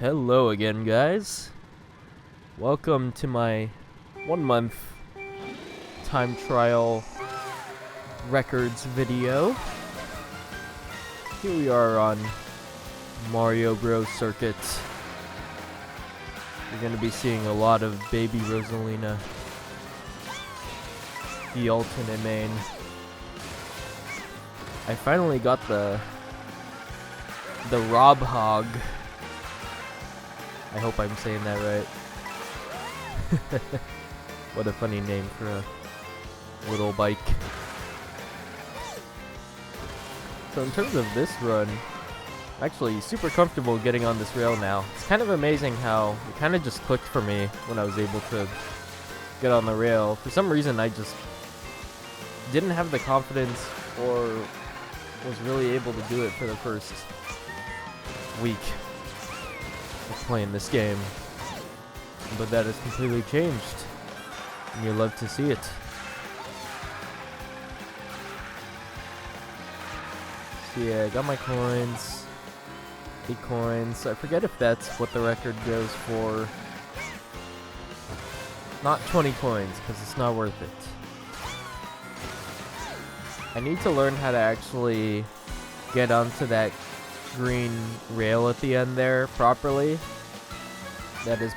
Hello again, guys. Welcome to my 1 month time trial records video. Here we are on Mario Bros. Circuit. You're going to be seeing a lot of baby Rosalina, the alternate main. I finally got the Rob Hog. I hope I'm saying that right. What a funny name for a little bike. So in terms of this run, I'm actually super comfortable getting on this rail now. It's kind of amazing how it kind of just clicked for me when I was able to get on the rail. For some reason, I just didn't have the confidence or was really able to do it for the first week of playing this game. But that has completely changed, and you love to see it. So yeah, I got my coins. 8 coins. I forget if that's what the record goes for. Not 20 coins, because it's not worth it. I need to learn how to actually get onto that green rail at the end there properly. That is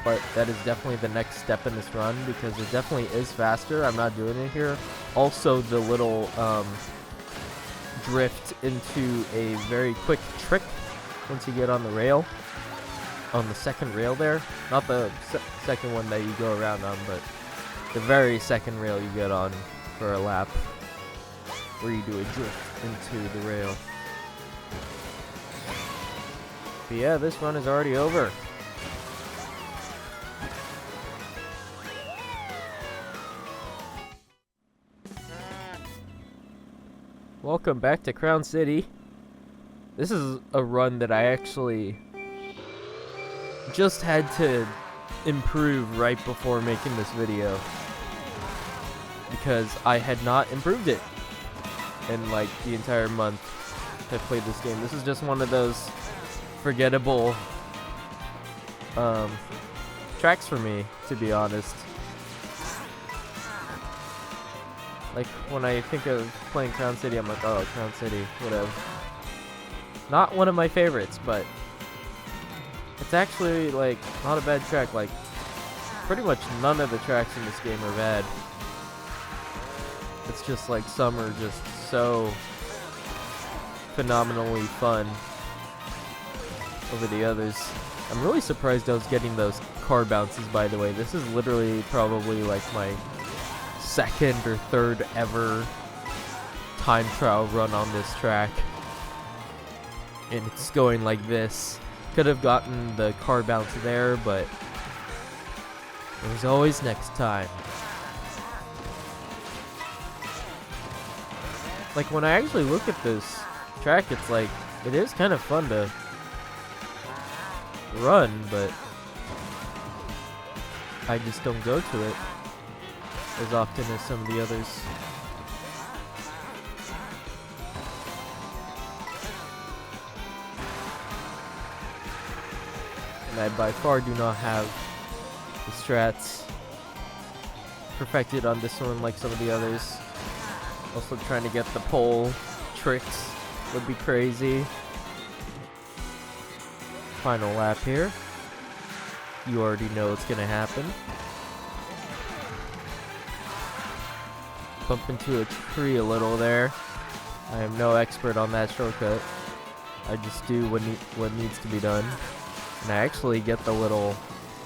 definitely the next step in this run, because it definitely is faster. I'm not doing it here. Also, the little drift into a very quick trick once you get on the rail, on the second rail there. Not the second one that you go around on, but the very second rail you get on for a lap, where you do a drift into the rail. But yeah, this run is already over. Welcome back to Crown City. This is a run that I actually just had to improve right before making this video, because I had not improved it in like the entire month I played this game. This is just one of those forgettable tracks for me, to be honest. Like, when I think of playing Crown City, I'm like, oh, Crown City, whatever. Not one of my favorites, but it's actually, like, not a bad track. Like, pretty much none of the tracks in this game are bad. It's just, like, some are just so phenomenally fun over the others. I'm really surprised I was getting those car bounces, by the way. This is literally probably, like, my second or third ever time trial run on this track, and it's going like this. Could have gotten the car bounce there, but there's always next time. Like, when I actually look at this track, it's like, it is kind of fun to run, but I just don't go to it as often as some of the others. And I by far do not have the strats perfected on this one like some of the others. Also, trying to get the pole tricks would be crazy. Final lap here. You already know what's gonna happen. Bump into a tree a little there. I am no expert on that shortcut. I just do what needs to be done. And I actually get the little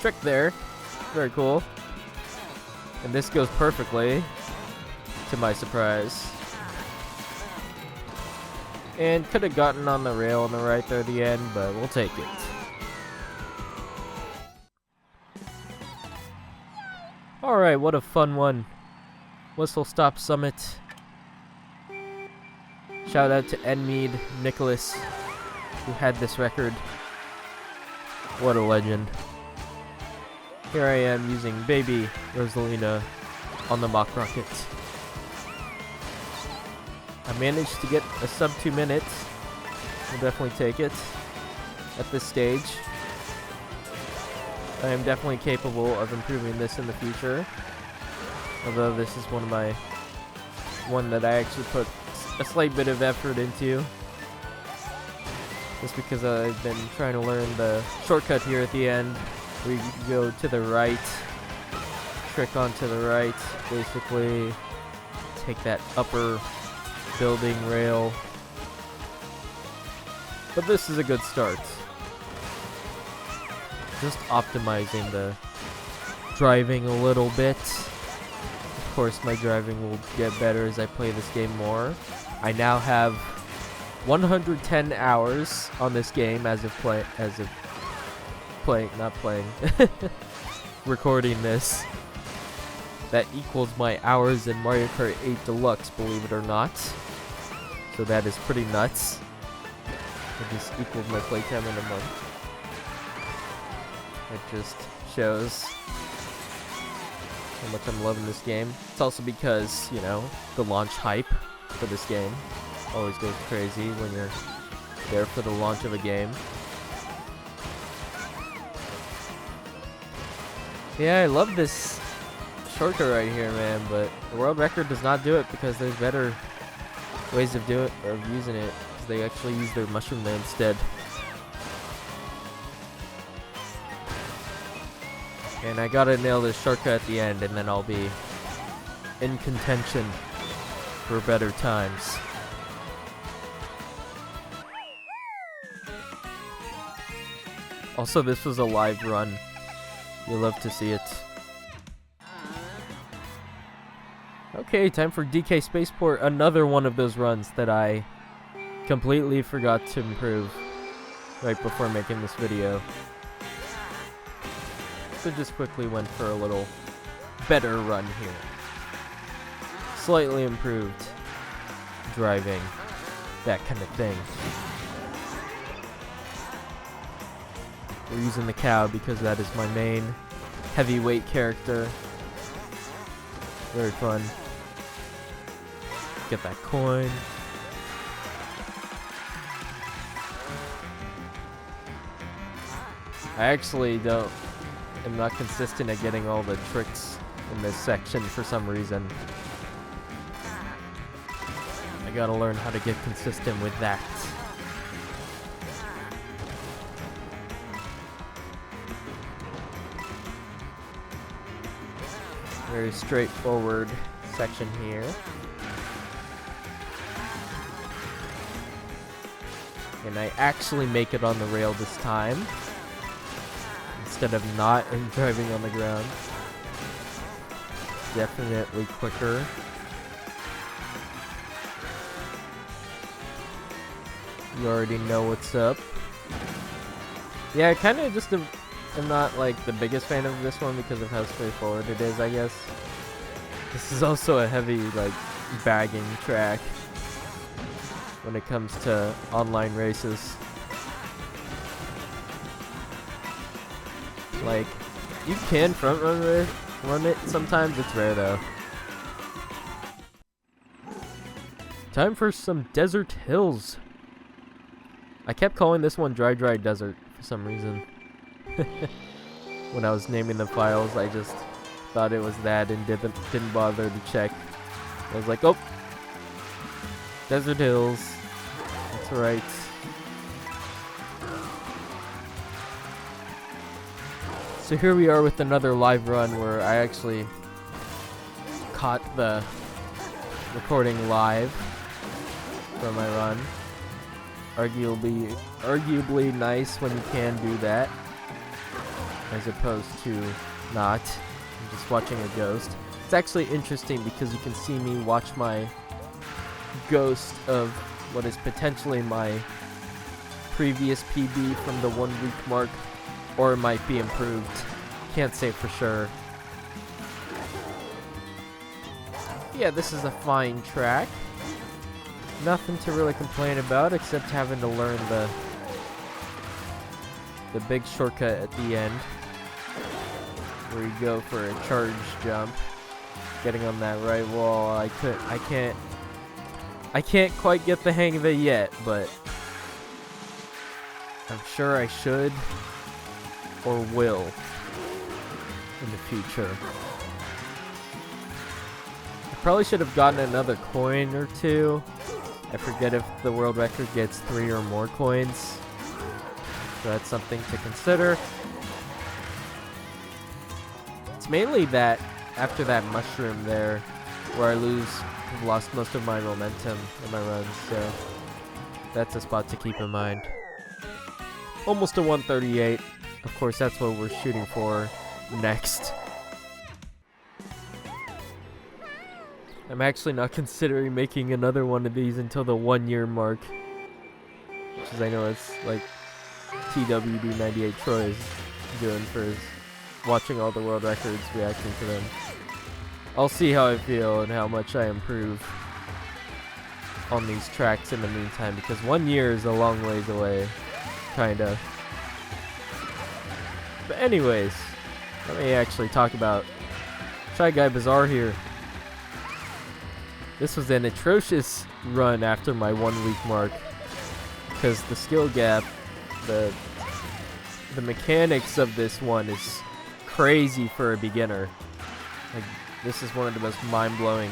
trick there. Very cool. And this goes perfectly, to my surprise. And could have gotten on the rail on the right there at the end, but we'll take it. Alright, what a fun one. Whistlestop Summit. Shout out to Enmead Nicholas, who had this record. What a legend. Here I am using baby Rosalina on the mock rocket. I managed to get a sub 2 minutes. We'll definitely take it at this stage. I am definitely capable of improving this in the future. Although this is one that I actually put a slight bit of effort into. Just because I've been trying to learn the shortcut here at the end. We go to the right, trick onto the right, basically take that upper building rail. But this is a good start. Just optimizing the driving a little bit. Of course, my driving will get better as I play this game more. I now have 110 hours on this game recording this. That equals my hours in Mario Kart 8 Deluxe, believe it or not. So that is pretty nuts. It just equals my playtime in a month. It just shows how much I'm loving this game. It's also because, you know, the launch hype for this game always goes crazy when you're there for the launch of a game. Yeah, I love this shortcut right here, man, but the world record does not do it because there's better ways of using it. Because they actually use their mushroom there instead. And I gotta nail this shortcut at the end, and then I'll be in contention for better times. Also, this was a live run. You'll love to see it. Okay, time for DK Spaceport. Another one of those runs that I completely forgot to improve right before making this video. So just quickly went for a little better run here. Slightly improved driving, that kind of thing. We're using the cow because that is my main heavyweight character. Very fun. Get that coin. I actually am not consistent at getting all the tricks in this section for some reason. I gotta learn how to get consistent with that. Very straightforward section here. And I actually make it on the rail this time, instead of not driving on the ground. Definitely quicker. You already know what's up. Yeah, I kind of just am not like the biggest fan of this one because of how straightforward it is, I guess. This is also a heavy like bagging track when it comes to online races. Like, you can front run it sometimes, it's rare though. Time for some desert hills. I kept calling this one Dry Desert for some reason. When I was naming the files, I just thought it was that and didn't bother to check. I was like, oh, Desert Hills. That's right. So here we are with another live run where I actually caught the recording live for my run. Arguably nice when you can do that, as opposed to not, just watching a ghost. It's actually interesting because you can see me watch my ghost of what is potentially my previous PB from the 1 week mark, or it might be improved. Can't say for sure. Yeah, this is a fine track. Nothing to really complain about except having to learn the big shortcut at the end, where you go for a charge jump. Getting on that right wall, I can't quite get the hang of it yet, but I'm sure I should or will in the future. I probably should have gotten another coin or two. I forget if the world record gets 3 or more coins. So that's something to consider. It's mainly that after that mushroom there, where I've lost most of my momentum in my runs, so that's a spot to keep in mind. Almost a 138. Of course, that's what we're shooting for next. I'm actually not considering making another one of these until the 1-year mark. Which is, I know it's like TWD98 Troy is doing for his watching all the world records, reacting to them. I'll see how I feel and how much I improve on these tracks in the meantime, because 1 year is a long ways away, kinda. But anyways, let me actually talk about Guy Bazaar here. This was an atrocious run after my 1 week mark, because the skill gap, the mechanics of this one is crazy for a beginner. Like, this is one of the most mind-blowing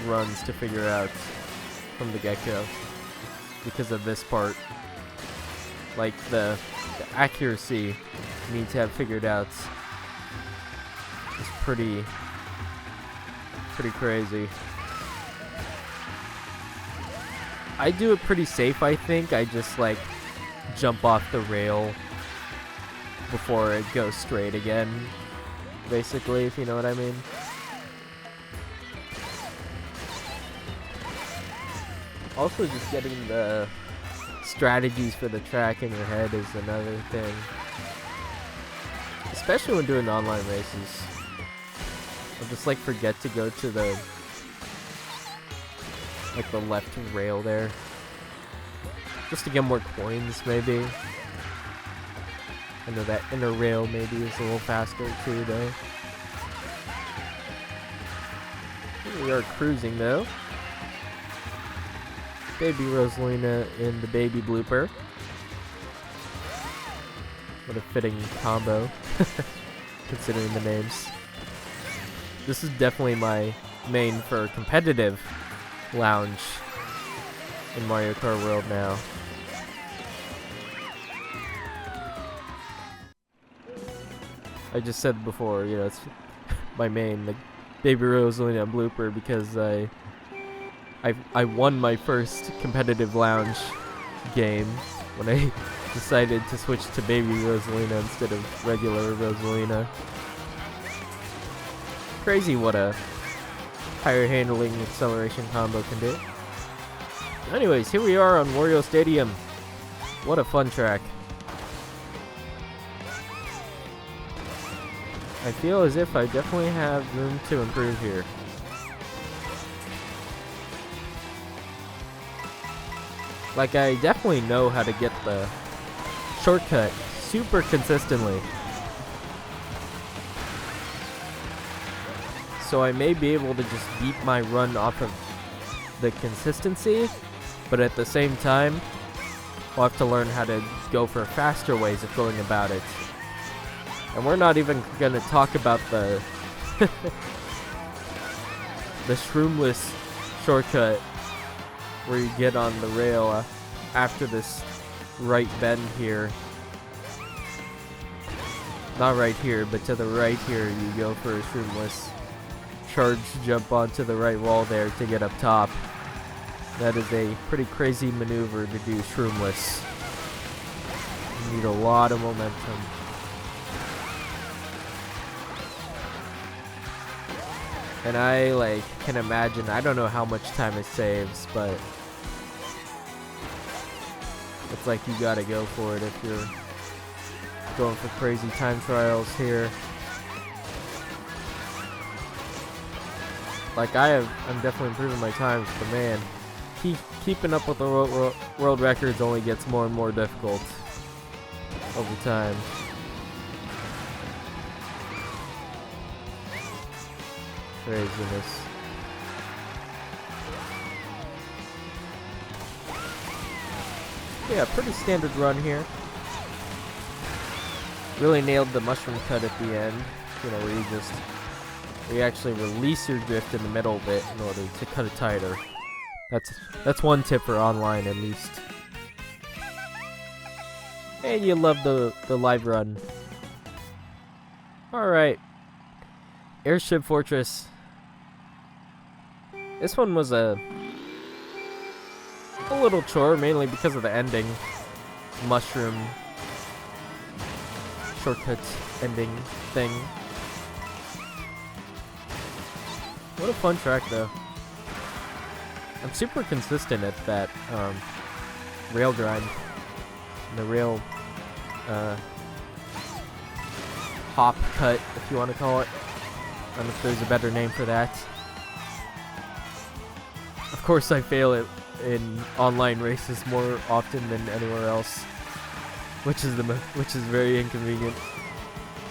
runs to figure out from the get-go because of this part. Like, the accuracy you need to have figured out is pretty crazy. I do it pretty safe, I think. I just, like, jump off the rail before it goes straight again, basically, if you know what I mean. Also, just getting the strategies for the track in your head is another thing. Especially when doing online races. I'll just, like, forget to go to the left rail there. Just to get more coins, maybe. I know that inner rail maybe is a little faster too, though. Here we are cruising, though. Baby Rosalina in the baby blooper. What a fitting combo, considering the names. This is definitely my main for competitive lounge in Mario Kart World now. I just said before, you know, it's my main, the Baby Rosalina blooper, because I won my first competitive lounge game when I decided to switch to Baby Rosalina instead of regular Rosalina. Crazy what a higher handling acceleration combo can do. Anyways, here we are on Wario Stadium. What a fun track. I feel as if I definitely have room to improve here. Like, I definitely know how to get the shortcut super consistently. So I may be able to just beat my run off of the consistency, but at the same time, I'll have to learn how to go for faster ways of going about it. And we're not even going to talk about the the shroomless shortcut where you get on the rail after this right bend here. Not right here, but to the right here, you go for a shroomless charge jump onto the right wall there to get up top. That is a pretty crazy maneuver to do shroomless. You need a lot of momentum. And I, like, can imagine, I don't know how much time it saves, but it's like you gotta go for it if you're going for crazy time trials here. Like, I'm definitely improving my times, but man, keeping up with the world records only gets more and more difficult over time. Craziness. Yeah, pretty standard run here. Really nailed the mushroom cut at the end. You know, where you actually release your drift in the middle of it in order to cut it tighter. That's one tip for online at least. And you love the live run. Alright. Airship Fortress. This one was a little chore, mainly because of the ending. Mushroom shortcut ending thing. What a fun track though. I'm super consistent at that rail grind. The rail hop cut, if you want to call it. I don't know if there's a better name for that. Of course I fail it in online races more often than anywhere else, which is very inconvenient.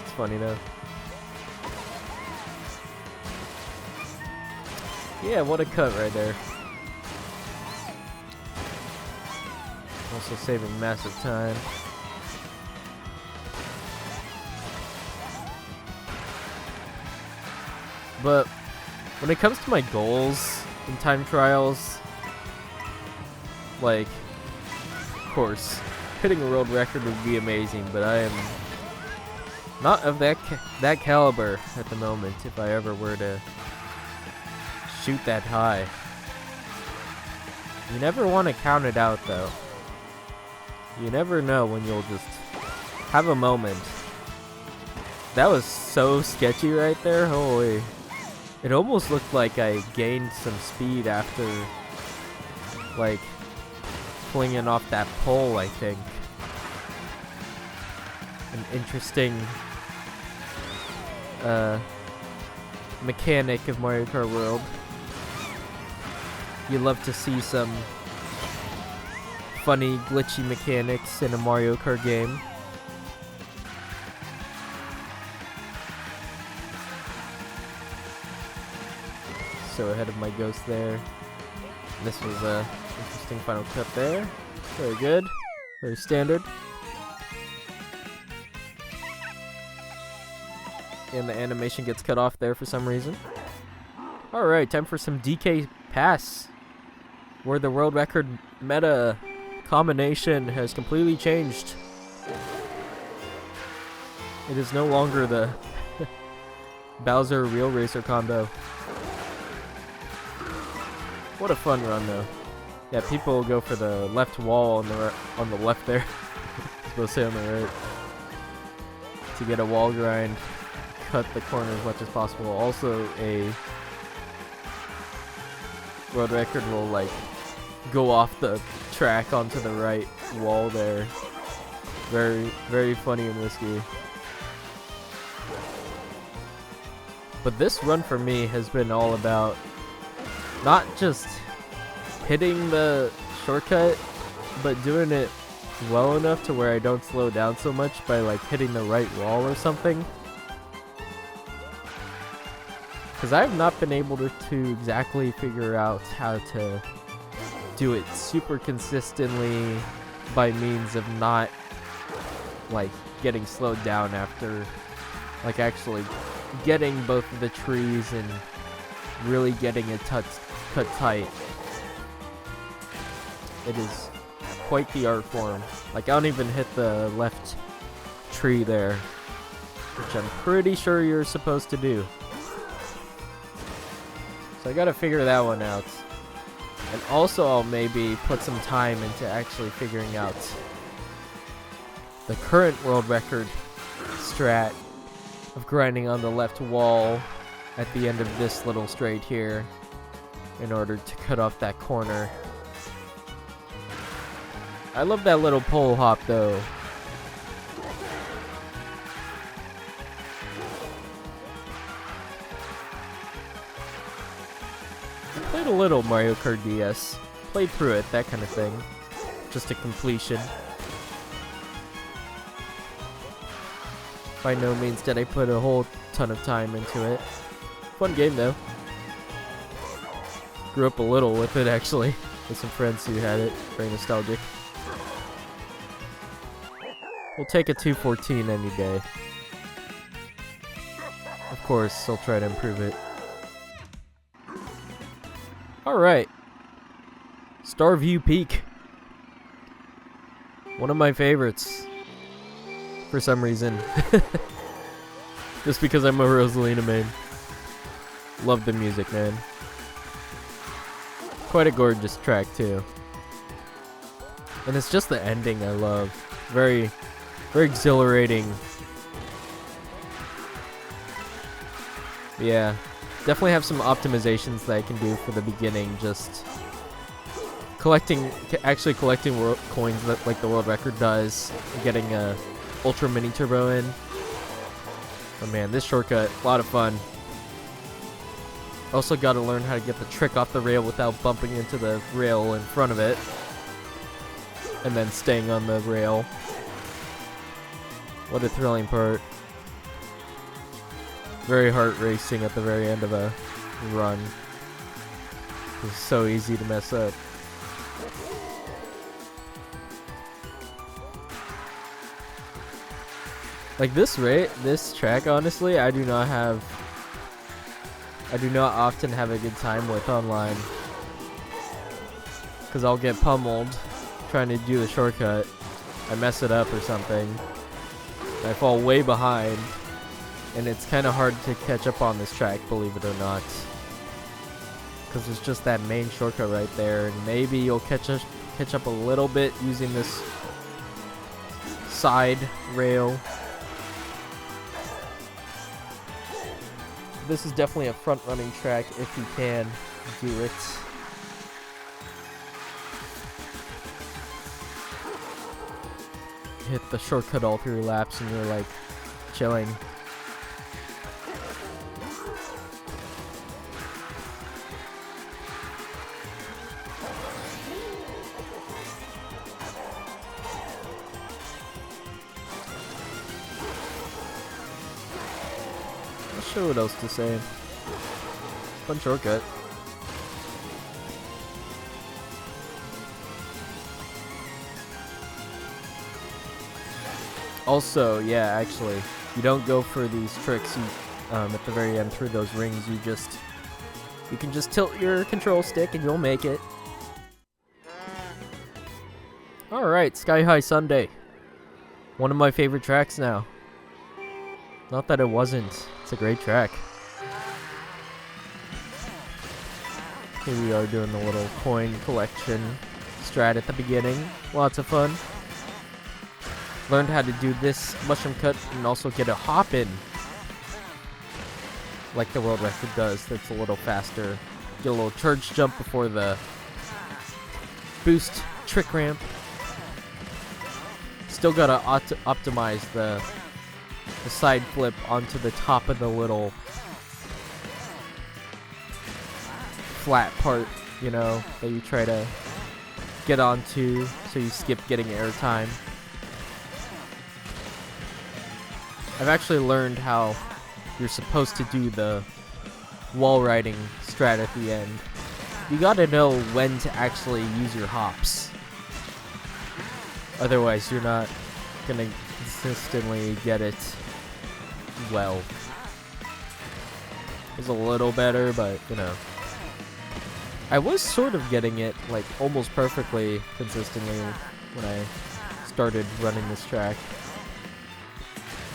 It's funny though. Yeah, what a cut right there. Also saving massive time. But when it comes to my goals in time trials, like, of course, hitting a world record would be amazing, but I am not of that caliber at the moment if I ever were to shoot that high. You never want to count it out though. You never know when you'll just have a moment. That was so sketchy right there, holy. It almost looked like I gained some speed after, like, flinging off that pole, I think. An interesting mechanic of Mario Kart World. You love to see some funny, glitchy mechanics in a Mario Kart game. So ahead of my ghost there. This was a interesting final cut there. Very good. Very standard. And the animation gets cut off there for some reason. Alright, time for some DK Pass, where the world record meta combination has completely changed. It is no longer the Bowser Real Racer combo. What a fun run though. Yeah, people go for the left wall on the left there. I was supposed to say on the right. To get a wall grind, cut the corner as much as possible. Also, a world record will like go off the track onto the right wall there. Very, very funny and risky. But this run for me has been all about not just hitting the shortcut, but doing it well enough to where I don't slow down so much by like hitting the right wall or something. Because I've not been able to exactly figure out how to do it super consistently by means of not like getting slowed down after like actually getting both of the trees and really getting it cut tight. It is quite the art form. Like I don't even hit the left tree there, which I'm pretty sure you're supposed to do. So I gotta figure that one out. And also I'll maybe put some time into actually figuring out the current world record strat of grinding on the left wall at the end of this little straight here in order to cut off that corner. I love that little pole hop though. Played a little Mario Kart DS. Played through it, that kind of thing. Just a completion. By no means did I put a whole ton of time into it. Fun game though. Grew up a little with it actually, with some friends who had it. Very nostalgic. We'll take a 214 any day. course, I'll try to improve it. Alright. Starview Peak. One of my favorites. For some reason. Just because I'm a Rosalina main. Love the music, man. Quite a gorgeous track, too. And it's just the ending I love. Very, very exhilarating. Yeah. Definitely have some optimizations that I can do for the beginning. Just actually collecting coins that, like the world record does. And getting a Ultra Mini Turbo in. Oh man, this shortcut, a lot of fun. Also got to learn how to get the trick off the rail without bumping into the rail in front of it. And then staying on the rail. What a thrilling part. Very heart racing at the very end of a run. It's so easy to mess up. Like this track, honestly, I do not often have a good time with online. Because I'll get pummeled trying to do the shortcut. I mess it up or something. I fall way behind. And it's kind of hard to catch up on this track, believe it or not. Because it's just that main shortcut right there. And maybe you'll catch up a little bit using this side rail. This is definitely a front-running track if you can do it. Hit the shortcut all 3 laps and you're like chilling. Not sure what else to say. Fun shortcut. Also, yeah, actually, you don't go for these tricks at the very end through those rings. You can just tilt your control stick and you'll make it. Alright, Sky High Sundae. One of my favorite tracks now. Not that it wasn't. It's a great track. Here we are doing the little coin collection strat at the beginning. Lots of fun. Learned how to do this mushroom cut and also get a hop in. Like the world record does. That's a little faster. Get a little charge jump before the boost trick ramp. Still gotta optimize the side flip onto the top of the little flat part, you know, that you try to get onto so you skip getting airtime. I've actually learned how you're supposed to do the wall riding strat at the end. You gotta know when to actually use your hops. Otherwise, you're not gonna consistently get it well. It's a little better, but, you know. I was sort of getting it, like, almost perfectly consistently when I started running this track.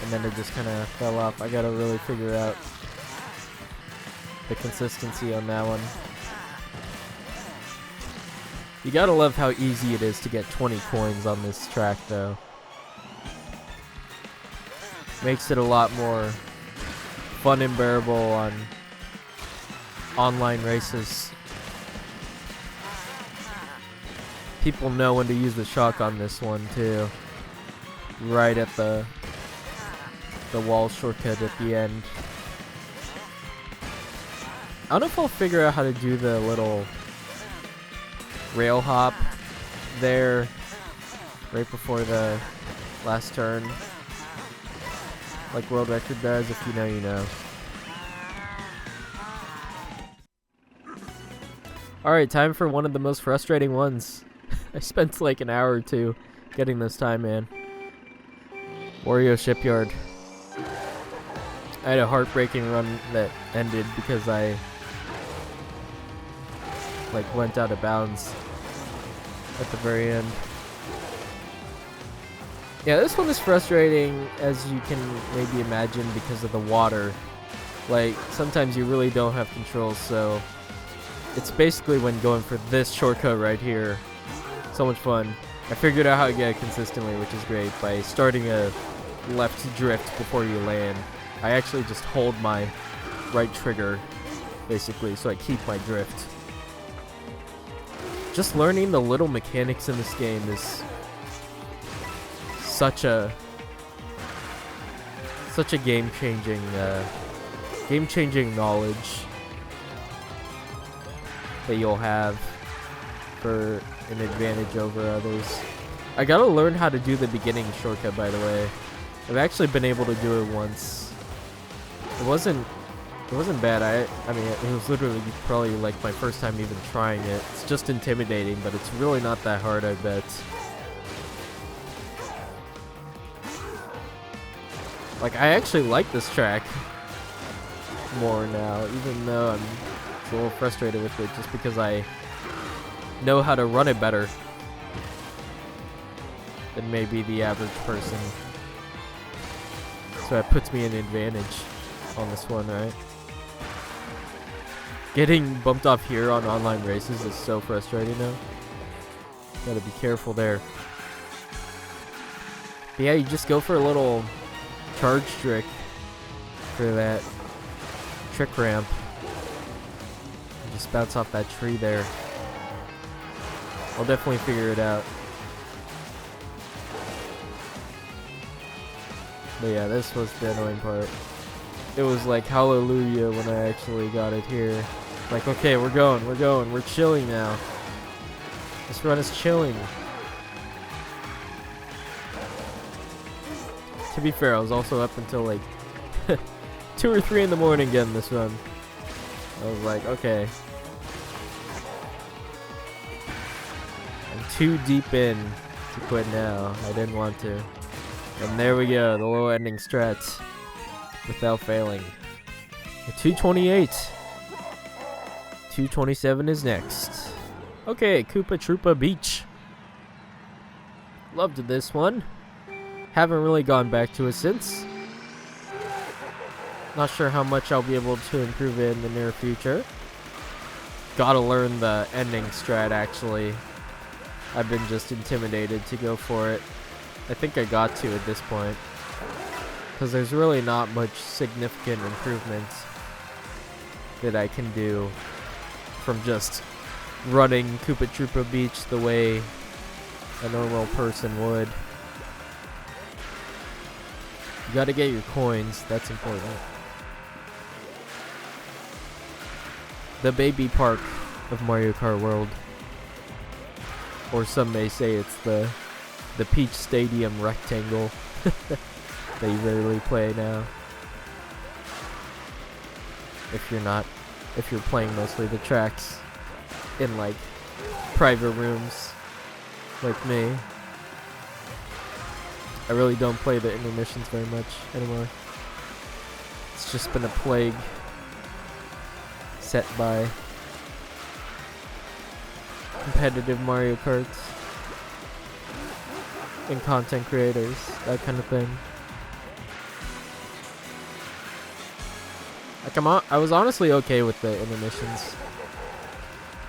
And then it just kind of fell off. I gotta really figure out the consistency on that one. You gotta love how easy it is to get 20 coins on this track, though. Makes it a lot more fun and bearable on online races. People know when to use the shock on this one, too. Right at the wall shortcut at the end. I don't know if I'll figure out how to do the little rail hop there right before the last turn, like world record does. If you know, you know. Alright, time for one of the most frustrating ones. I spent like an hour or two getting this time, man. Wario Shipyard. I had a heartbreaking run that ended because I like went out of bounds at the very end. Yeah, this one is frustrating, as you can maybe imagine, because of the water. Like, sometimes you really don't have control, so it's basically when going for this shortcut right here. So much fun. I figured out how to get it consistently, which is great, by starting a left drift before you land. I actually just hold my right trigger, basically, so I keep my drift. Just learning the little mechanics in this game is such a game-changing knowledge that you'll have for an advantage over others. I gotta learn how to do the beginning shortcut, by the way. I've actually been able to do it once. It wasn't bad. I mean, it was literally probably like my first time even trying it. It's just intimidating, but it's really not that hard, I bet. Like, I actually like this track more now, even though I'm a little frustrated with it, just because I know how to run it better than maybe the average person. So that puts me in an advantage on this one, right? Getting bumped off here on online races is so frustrating now. Gotta be careful there. But yeah, you just go for a little charge trick for that trick ramp. And just bounce off that tree there. I'll definitely figure it out. But yeah, this was the annoying part. It was like hallelujah when I actually got it here. Like, okay, we're chilling now. This run is chilling. To be fair, I was also up until like 2 or 3 in the morning getting this run. I was like, okay. I'm too deep in to quit now. I didn't want to. And there we go, the little ending strat without failing. The 228. 227 is next. Okay, Koopa Troopa Beach. Loved this one. Haven't really gone back to it since. Not sure how much I'll be able to improve it in the near future. Gotta learn the ending strat, actually. I've been just intimidated to go for it. I think I got to at this point. Because there's really not much significant improvement that I can do from just running Koopa Troopa Beach the way a normal person would. You gotta get your coins, that's important. The baby park of Mario Kart World. Or some may say it's the Peach Stadium rectangle that you rarely play now. If you're playing mostly the tracks in like private rooms like me. I really don't play the intermissions very much anymore. It's just been a plague set by competitive Mario Karts and content creators, that kind of thing. Like I was honestly okay with the intermissions,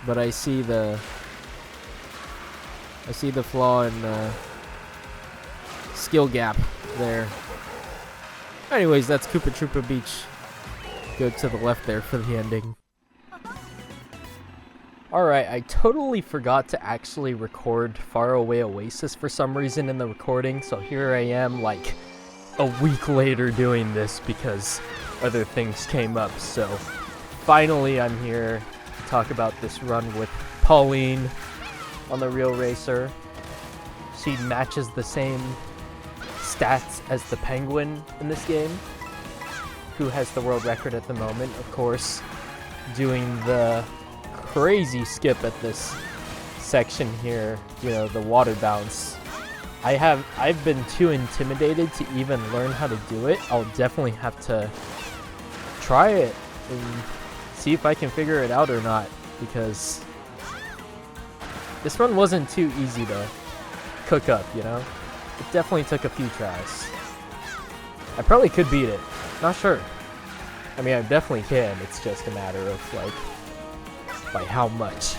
but I see the flaw in skill gap there. Anyways, that's Koopa Troopa Beach. Go to the left there for the ending. Alright, I totally forgot to actually record Faraway Oasis for some reason in the recording, so here I am like a week later doing this because other things came up. So finally I'm here to talk about this run with Pauline on the Real Racer. She matches the same stats as the Penguin in this game, who has the world record at the moment, of course, doing the crazy skip at this section here, you know, the water bounce I've been too intimidated to even learn how to do it. I'll definitely have to try it and see if I can figure it out or not, because this run wasn't too easy to cook up, you know? It definitely took a few tries. I probably could beat it. Not sure. I mean, I definitely can. It's just a matter of, like, by how much.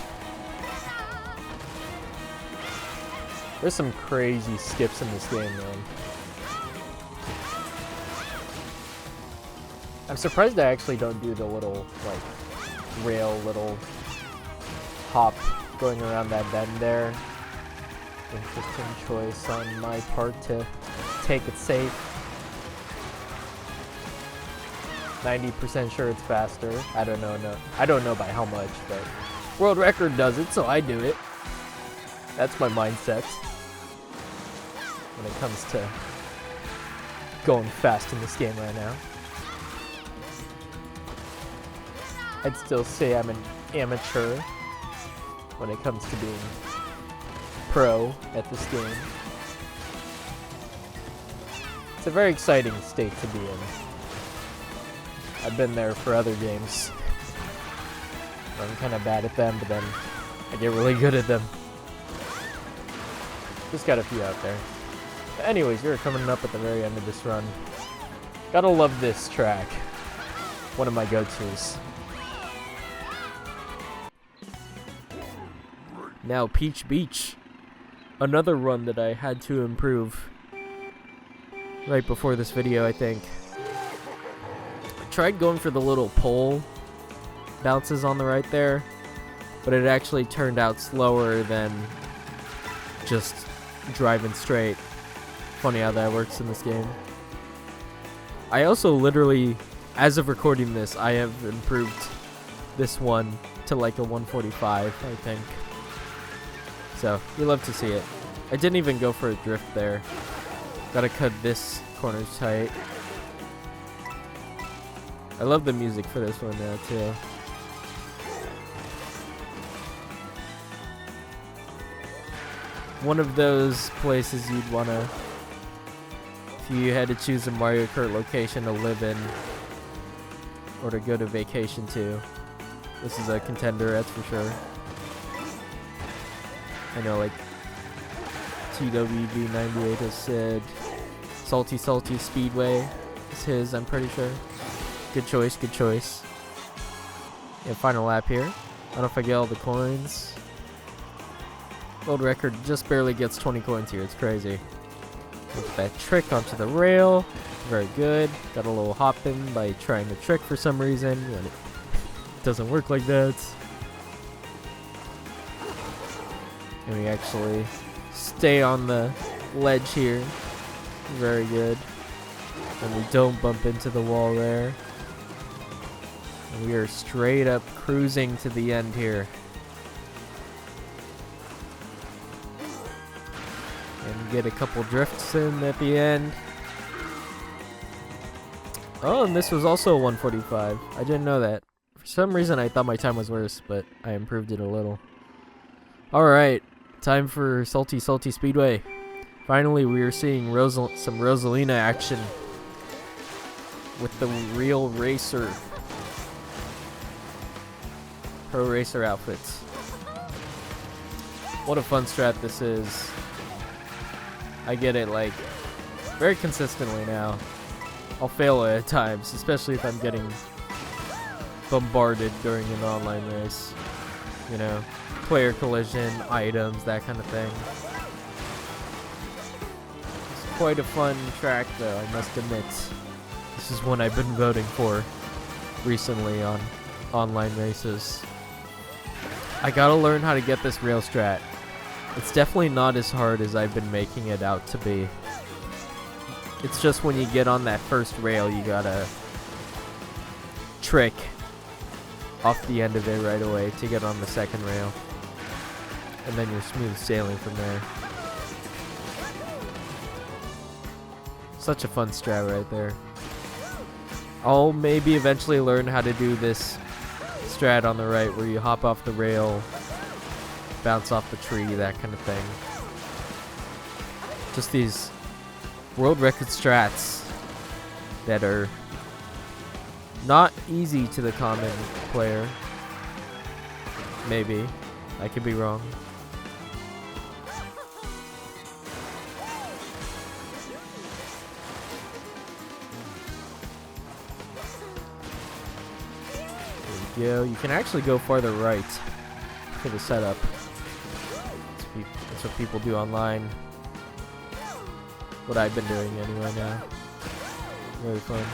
There's some crazy skips in this game, man. I'm surprised I actually don't do the little, like, rail little hop going around that bend there. Interesting choice on my part to take it safe. 90% sure it's faster. I don't know by how much, but world record does it, so I do it. That's my mindset when it comes to going fast in this game right now. I'd still say I'm an amateur when it comes to being pro at this game. It's a very exciting state to be in. I've been there for other games. I'm kind of bad at them, but then I get really good at them. Just got a few out there. But anyways, we're coming up at the very end of this run. Gotta love this track. One of my go-tos. Now Peach Beach. Another run that I had to improve right before this video, I think. I tried going for the little pole bounces on the right there, but it actually turned out slower than just driving straight. Funny how that works in this game. I also literally, as of recording this, I have improved this one to like a 145, I think. So, you love to see it. I didn't even go for a drift there. Gotta cut this corner tight. I love the music for this one now, too. One of those places you'd wanna, if you had to choose a Mario Kart location to live in or to go to vacation to, this is a contender, that's for sure. I know, like, TWV98 has said Salty Salty Speedway is his, I'm pretty sure. Good choice, good choice. Yeah, final lap here. I don't know if I get all the coins. World record just barely gets 20 coins here, it's crazy. With that trick onto the rail, very good. Got a little hop in by trying the trick for some reason, when it doesn't work like that. And we actually stay on the ledge here. Very good. And we don't bump into the wall there. And we are straight up cruising to the end here. And get a couple drifts in at the end. Oh, and this was also 145. I didn't know that. For some reason I thought my time was worse, but I improved it a little. Alright. Time for Salty Salty Speedway. Finally, we are seeing some Rosalina action with the real racer. Pro racer outfits. What a fun strat this is. I get it, like, very consistently now. I'll fail at times, especially if I'm getting bombarded during an online race. You know? Player collision, items, that kind of thing. It's quite a fun track though, I must admit. This is one I've been voting for recently on online races. I gotta learn how to get this rail strat. It's definitely not as hard as I've been making it out to be. It's just when you get on that first rail, you gotta trick off the end of it right away to get on the second rail. And then you're smooth sailing from there. Such a fun strat right there. I'll maybe eventually learn how to do this strat on the right where you hop off the rail, bounce off the tree, that kind of thing. just these world record strats that are not easy to the common player. Maybe. I could be wrong. There we go. You can actually go farther right for the setup. That's what people do online. What I've been doing anyway now. Very fun.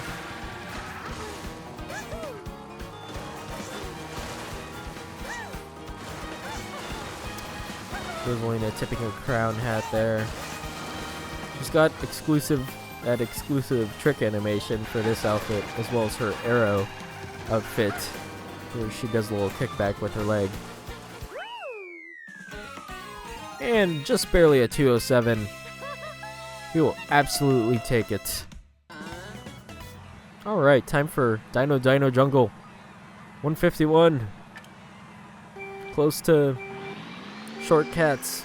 Rosalina tipping her crown hat there. She's got that exclusive trick animation for this outfit, as well as her arrow outfit, where she does a little kickback with her leg. And just barely a 207. He will absolutely take it. Alright, time for Dino Jungle. 151. Close to Shortcat's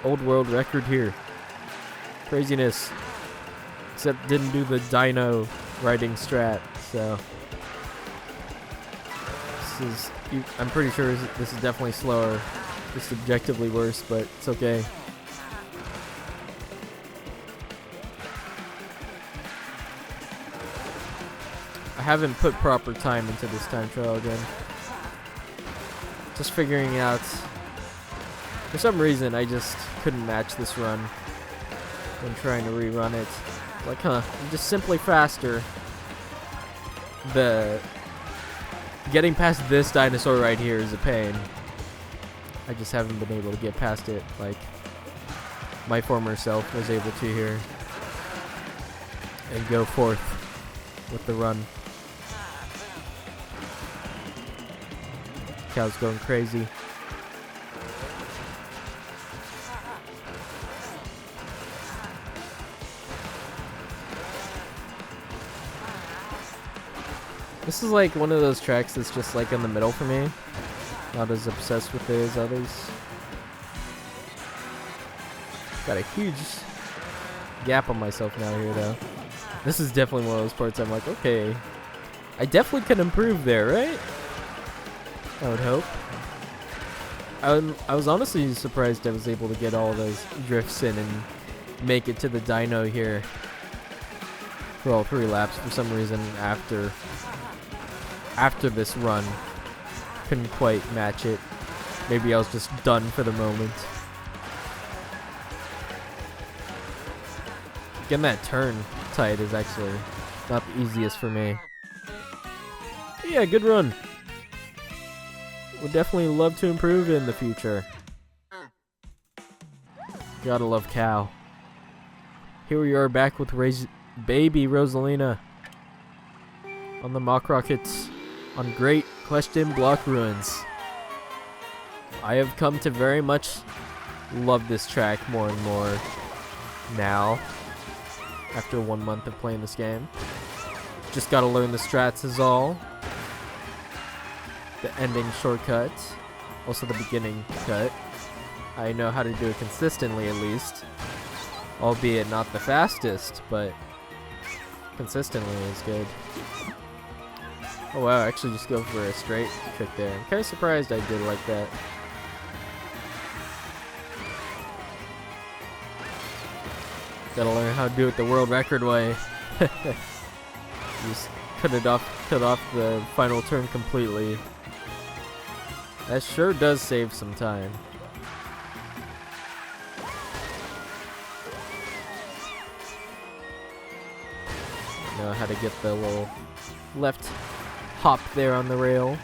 old world record here. Craziness. Except didn't do the dino riding strat, so I'm pretty sure this is definitely slower. Just objectively worse, but it's okay. I haven't put proper time into this time trial again. Just figuring out. For some reason, I just couldn't match this run when trying to rerun it. Like, I'm just simply faster. Getting past this dinosaur right here is a pain. I just haven't been able to get past it like my former self was able to here. And go forth with the run. Cow's going crazy. This is like one of those tracks that's just like in the middle for me. Not as obsessed with it as others. Got a huge gap on myself now here though. This is definitely one of those parts I'm like, okay, I definitely can improve there, right? I would hope. I was honestly surprised I was able to get all those drifts in and make it to the Dino here for all 3 laps for some reason after this run. Couldn't quite match it. Maybe I was just done for the moment. Getting that turn tight is actually not the easiest for me. But yeah, good run. Would definitely love to improve in the future. Gotta love Cow. Here we are back with baby Rosalina on the Mock Rockets on Great Question Block Ruins. I have come to very much love this track more and more now after 1 month of playing this game. Just gotta learn the strats is all. The ending shortcut, also the beginning cut. I know how to do it consistently at least, albeit not the fastest, but consistently is good. Oh wow, I actually just go for a straight trick there. I'm kind of surprised I did like that. Gotta learn how to do it the world record way. Just cut off the final turn completely. That sure does save some time. Know how to get the little left hop there on the rail.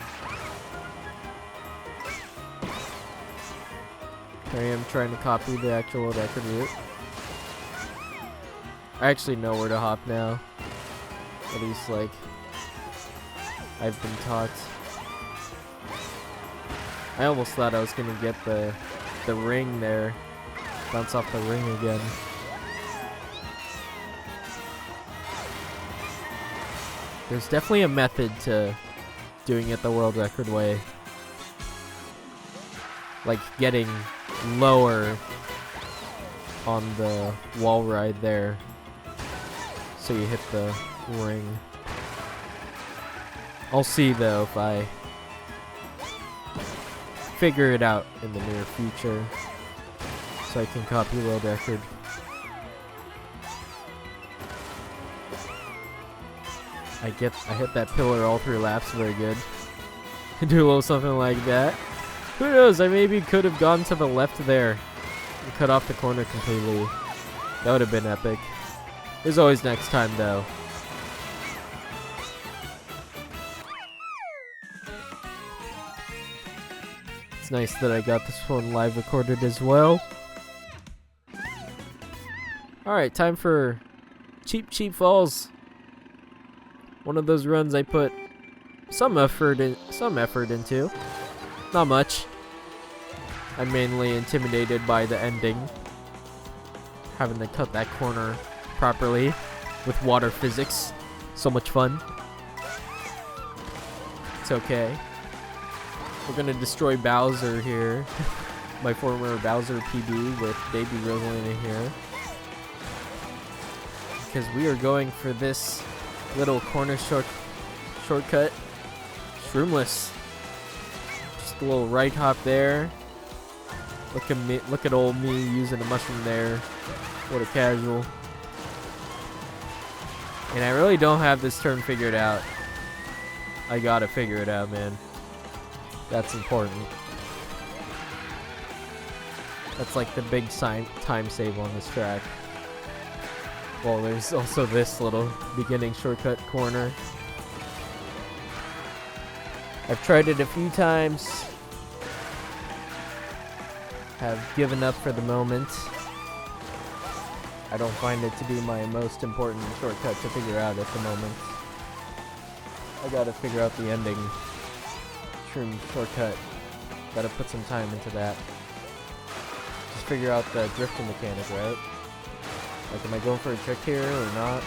Here I am trying to copy the actual record route. I actually know where to hop now. At least, like, I've been taught. I almost thought I was gonna get the ring there. Bounce off the ring again. There's definitely a method to doing it the world record way. Like getting lower on the wall ride there. So you hit the ring. I'll see though if I figure it out in the near future, so I can copy world record. I hit that pillar all 3 laps, very good. Do a little something like that. Who knows, I maybe could have gone to the left there and cut off the corner completely. That would have been epic. There's always next time though. It's nice that I got this one live recorded as well. Alright, time for Cheep Falls. One of those runs I put some effort into. Not much. I'm mainly intimidated by the ending. Having to cut that corner properly with water physics. So much fun. It's okay. We're gonna destroy Bowser here. My former Bowser PB with Baby Rosalina here. Because we are going for this little corner shortcut. Shroomless. Just a little right hop there. Look at old me using a mushroom there. What a casual. And I really don't have this turn figured out. I gotta figure it out, man. That's important. That's like the big time save on this track. Well, there's also this little beginning shortcut corner. I've tried it a few times. Have given up for the moment. I don't find it to be my most important shortcut to figure out at the moment. I gotta figure out the ending. Shroom shortcut. Gotta put some time into that. Just figure out the drifting mechanic, right? Like, am I going for a trick here or not?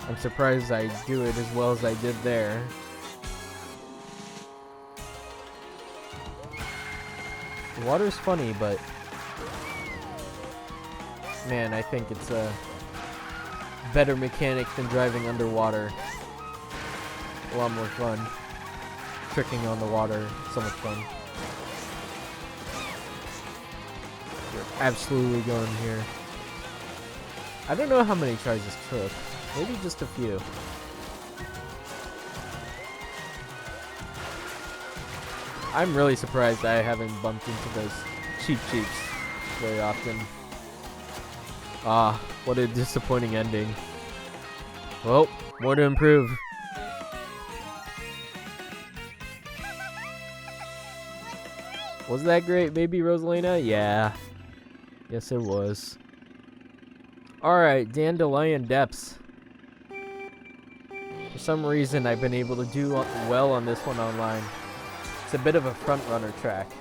I'm surprised I do it as well as I did there. The water's funny, but man, I think it's a better mechanic than driving underwater. A lot more fun. Tricking on the water, so much fun. You're absolutely going here. I don't know how many tries this took. Maybe just a few. I'm really surprised I haven't bumped into those Cheeps very often. Ah, what a disappointing ending. Well, more to improve. Was that great, Baby Rosalina? Yeah. Yes, it was. Alright, Dandelion Depths. For some reason, I've been able to do well on this one online. It's a bit of a front-runner track.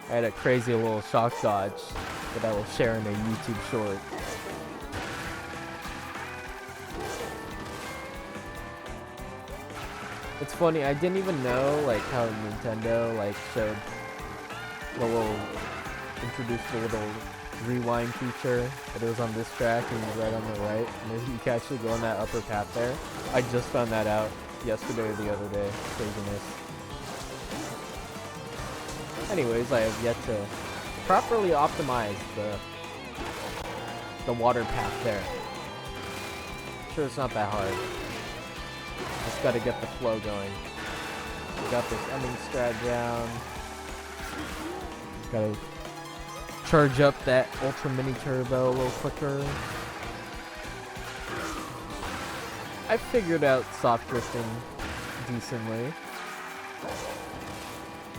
I had a crazy little shock dodge that I will share in a YouTube short. It's funny, I didn't even know like how Nintendo like showed the little introduced the little rewind feature that it was on this track and right on the right, and you can actually go on that upper path there. I just found that out yesterday or the other day. Craziness. Anyways, I have yet to properly optimize the water path there. I'm sure it's not that hard. Just gotta get the flow going. We got this ending strat down. Gotta charge up that Ultra Mini Turbo a little quicker. I figured out soft drifting decently.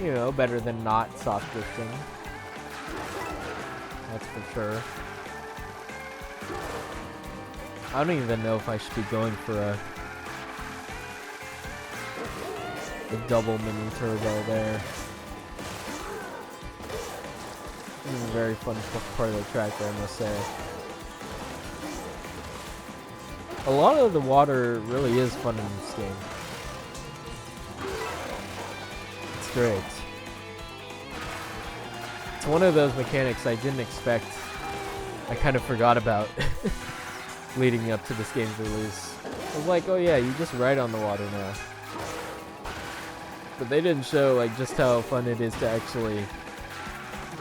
You know, better than not soft drifting. That's for sure. I don't even know if I should be going for a double mini turbo there. This is a very fun part of the track, I must say. A lot of the water really is fun in this game. It's great. It's one of those mechanics I didn't expect. I kind of forgot about leading up to this game's release. I was like, oh yeah, you just ride on the water now. But they didn't show like just how fun it is to actually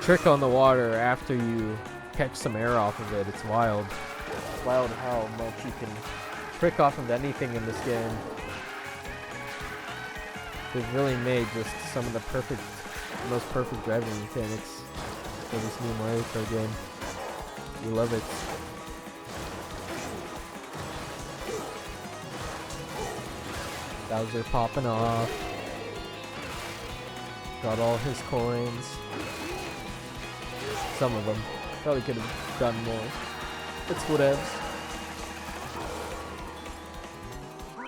trick on the water after you catch some air off of it. It's wild. It's wild how much you can trick off of anything in this game. They've really made just some of the most perfect driving mechanics for this new Mario Kart game. We love it. Bowser popping off. Got all his coins. Some of them. Probably could have done more. It's whatevs.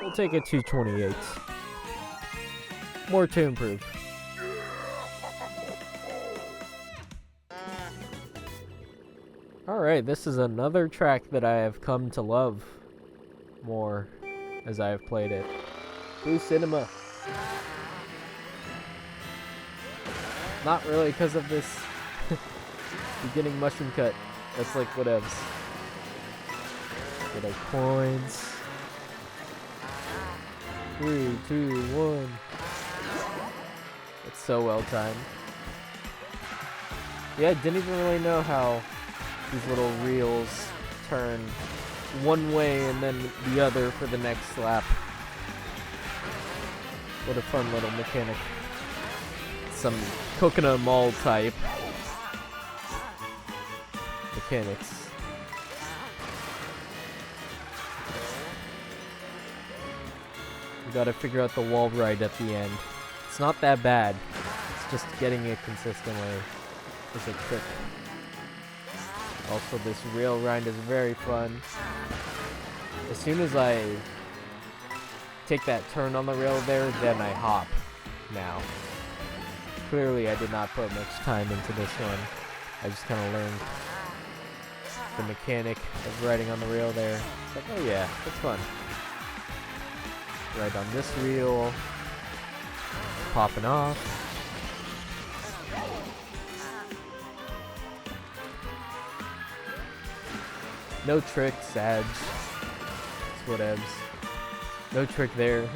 We'll take a 228. More to improve. Alright, this is another track that I have come to love more as I have played it. Boo Cinema. Not really because of this beginning mushroom cut. That's like whatevs. Get our coins. 3, 2, 1. It's so well timed. Yeah, I didn't even really know how these little reels turn one way and then the other for the next lap. What a fun little mechanic. Some coconut mall type mechanics. You gotta figure out the wall ride at the end. It's not that bad. It's just getting it consistently is a trick. Also, this rail grind is very fun. As soon as I take that turn on the rail there, then I hop now. Clearly, I did not put much time into this one. I just kind of learned the mechanic of riding on the rail there. It's like, oh yeah, that's fun. Ride on this wheel. Popping off. No trick, Sag. It's whatevs. No trick there.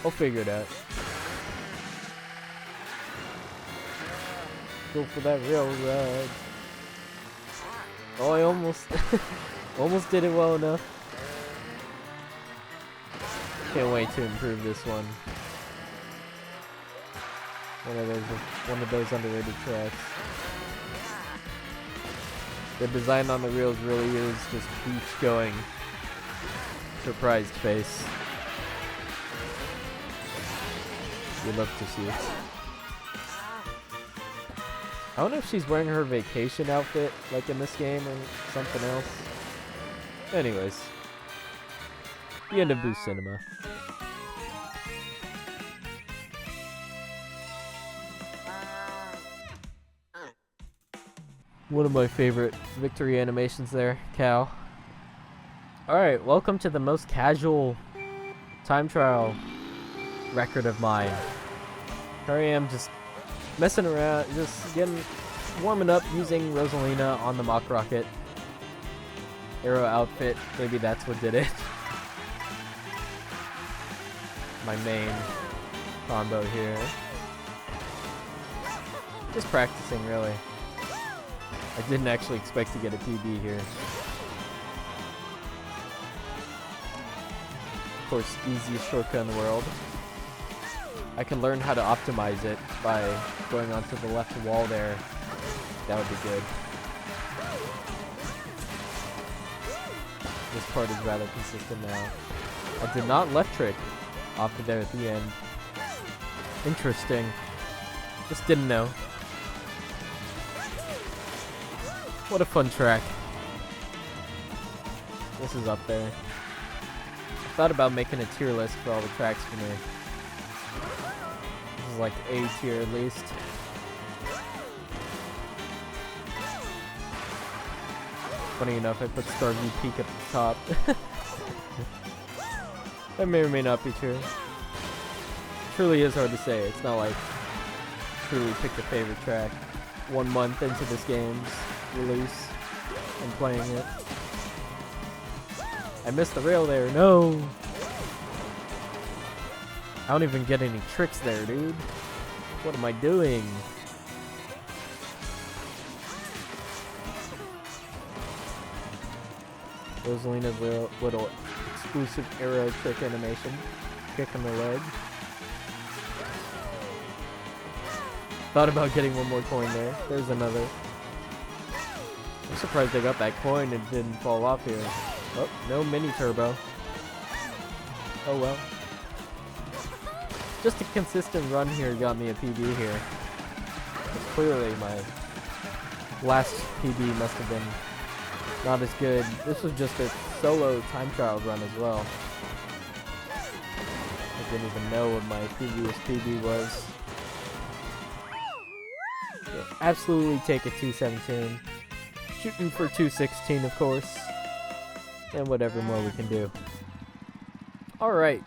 I'll figure it out. Go for that rail ride. Oh, I almost almost did it well enough. Can't wait to improve this one. One of those underrated tracks. The design on the reels really is just beach going. Surprised face. We love to see it. I don't know if she's wearing her vacation outfit like in this game or something else. Anyways. The end of Boo Cinema. One of my favorite victory animations there, cow. Alright, welcome to the most casual time trial record of mine. Here I am just messing around, just warming up using Rosalina on the mock rocket. Arrow outfit, maybe that's what did it. My main combo here. Just practicing, really. I didn't actually expect to get a PB here. Of course, easiest shortcut in the world. I can learn how to optimize it by going onto the left wall there. That would be good. This part is rather consistent now. I did not left trick off of there at the end. Interesting. Just didn't know. What a fun track. This is up there. I thought about making a tier list for all the tracks for me. This is like A tier at least. Funny enough, I put Starview Peak at the top. That may or may not be true. Truly is hard to say. It's not like truly picked a favorite track. 1 month into this game's release and playing it. I missed the rail there. No! I don't even get any tricks there, dude. What am I doing? Rosalina's little exclusive arrow trick animation. Kick in the leg. Thought about getting one more coin there. There's another. I'm surprised I got that coin and didn't fall off here. Oh, no mini turbo. Oh well. Just a consistent run here got me a PB here. Clearly my last PB must have been not as good. This was just a solo time trial run as well. I didn't even know what my previous PB was. Yeah, absolutely take a 217. Shooting for 216, of course. And whatever more we can do. Alright.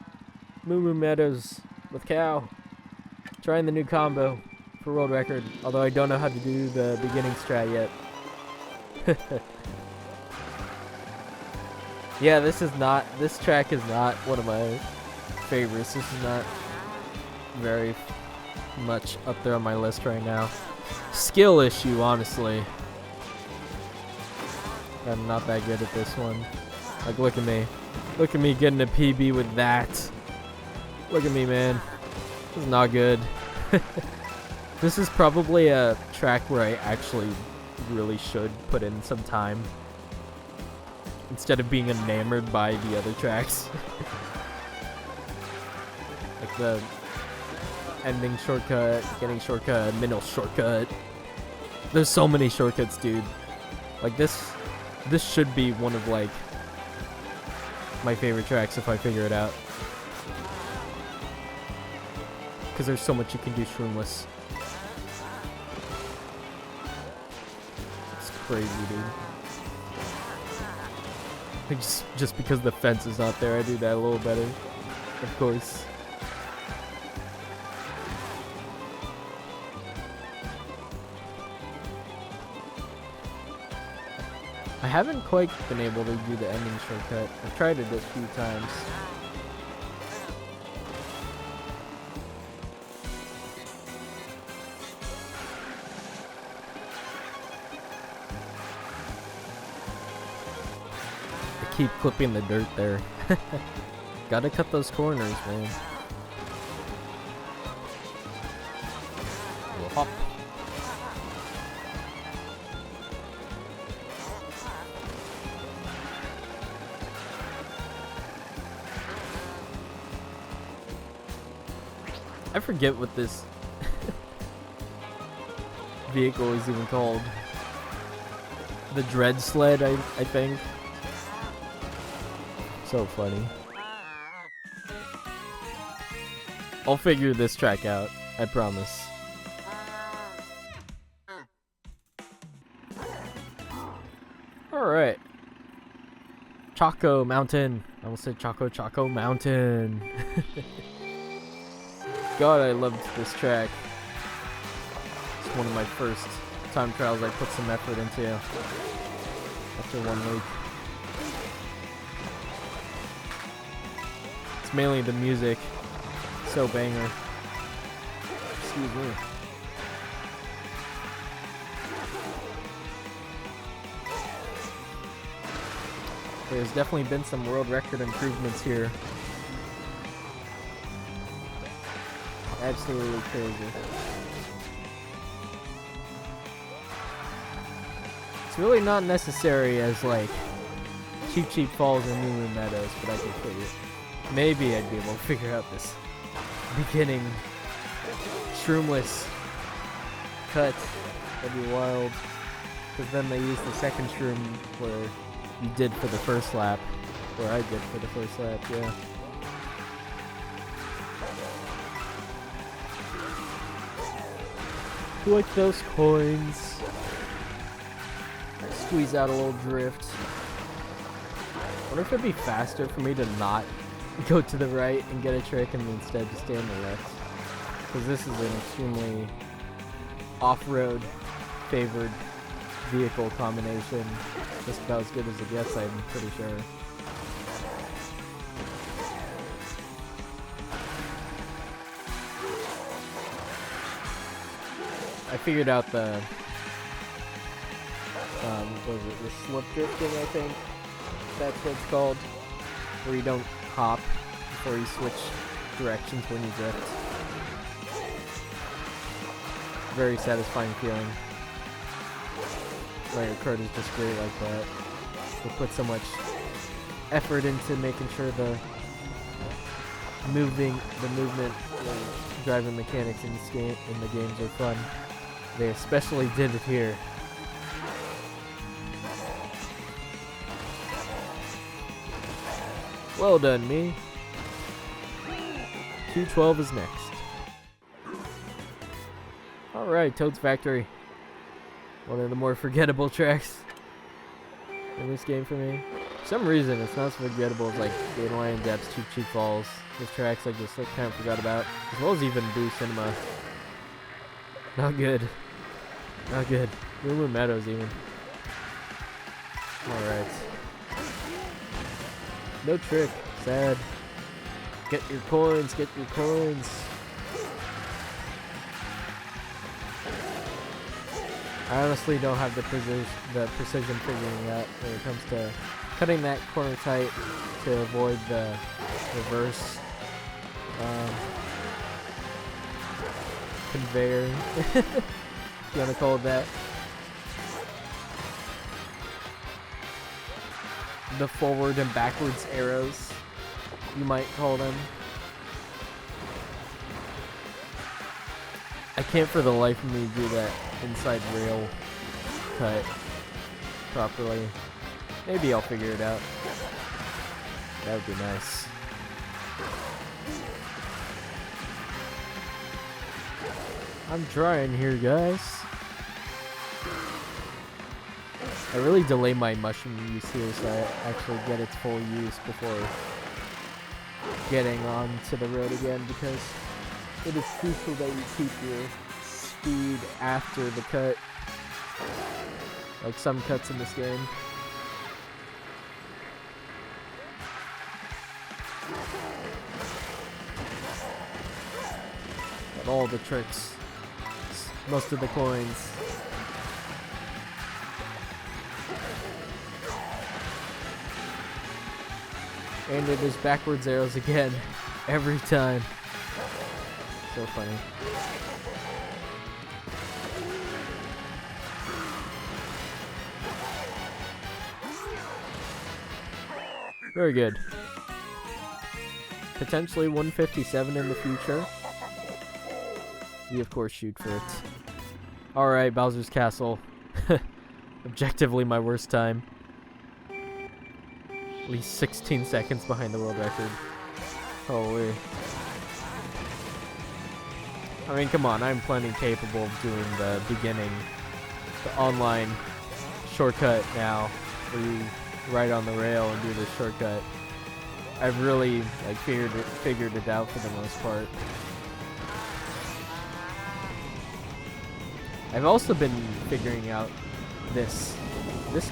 Moo Moo Meadows with Cow. Trying the new combo for world record. Although I don't know how to do the beginning strat yet. Yeah, this track is not one of my favorites. This is not very much up there on my list right now. Skill issue, honestly. I'm not that good at this one. Like, look at me. Look at me getting a PB with that. Look at me, man. This is not good. This is probably a track where I actually really should put in some time. Instead of being enamored by the other tracks. Like the ending shortcut, getting shortcut, middle shortcut. There's so many shortcuts, dude. Like this should be one of like my favorite tracks if I figure it out. Because there's so much you can do shroomless. It's crazy, dude. Just because the fence is not there, I do that a little better. Of course. I haven't quite been able to do the ending shortcut. I've tried it a few times. Keep clipping the dirt there. Gotta cut those corners, man. We'll hop. I forget what this vehicle is even called. The dread sled, I think. So funny. I'll figure this track out, I promise. Alright. Choco Mountain. I almost said Choco Mountain. God, I loved this track. It's one of my first time trials I put some effort into after 1 week. It's mainly the music. So banger. Excuse me. There's definitely been some world record improvements here. Absolutely crazy. It's really not necessary as like Cheep Falls and Moo Moo Meadows, but I can figure it. Maybe I'd be able to figure out this beginning shroomless cut. That'd be wild. Because then they use the second shroom where you did for the first lap. Where I did for the first lap, yeah. Like those coins. Squeeze out a little drift. Wonder if it'd be faster for me to not go to the right and get a trick and instead just stay on the left. Because this is an extremely off-road favored vehicle combination. Just about as good as it gets, I'm pretty sure. I figured out the what was it, the slip drifting, I think that's what it's called, where you don't hop before you switch directions when you drift. Very satisfying feeling. Mario Kart is just great like that. They put so much effort into making sure the movement, the driving mechanics in the games are fun. They especially did it here. Well done, me. 212 is next. Alright, Toad's Factory. One of the more forgettable tracks in this game for me. For some reason, it's not as forgettable as like Dandelion Depths, Cheep Falls. Those tracks I just kind of forgot about. As well as even Boo Cinema. Not good. Not good. Moo Moo Meadows even. Alright. No trick. Sad. Get your coins. Get your coins. I honestly don't have the precision figuring out when it comes to cutting that corner tight to avoid the reverse conveyor. If you want to call it that. The forward and backwards arrows, you might call them. I can't for the life of me do that inside rail cut properly. Maybe I'll figure it out. That would be nice. I'm trying here, guys. I really delay my mushroom use here so I actually get its full use before getting on to the road again, because it is crucial that you keep your speed after the cut, like some cuts in this game. Got all the tricks, most of the coins. And it is backwards arrows again, every time. So funny. Very good. Potentially 157 in the future. We of course shoot for it. Alright, Bowser's Castle. Objectively my worst time. At least 16 seconds behind the world record. Holy. I mean, come on, I'm plenty capable of doing the beginning, the online shortcut now, where you ride on the rail and do the shortcut. I've really like figured it out for the most part. I've also been figuring out this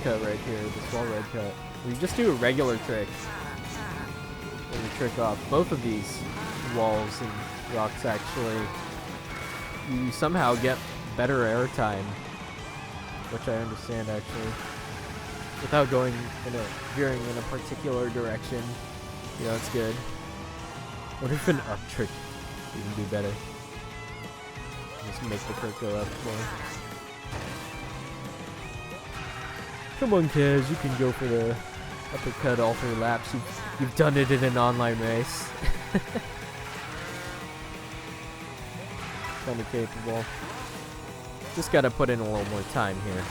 cut right here, this wall ride cut. You just do a regular trick and you trick off both of these walls and rocks. Actually, you somehow get better airtime, which I understand actually, without going veering in a particular direction. You know, it's good. What if an up trick you can do better? Just make the curve go up more. Come on, Kaz, you can go for the uppercut all 3 laps. You've done it in an online race. Plenty capable. Just gotta put in a little more time here.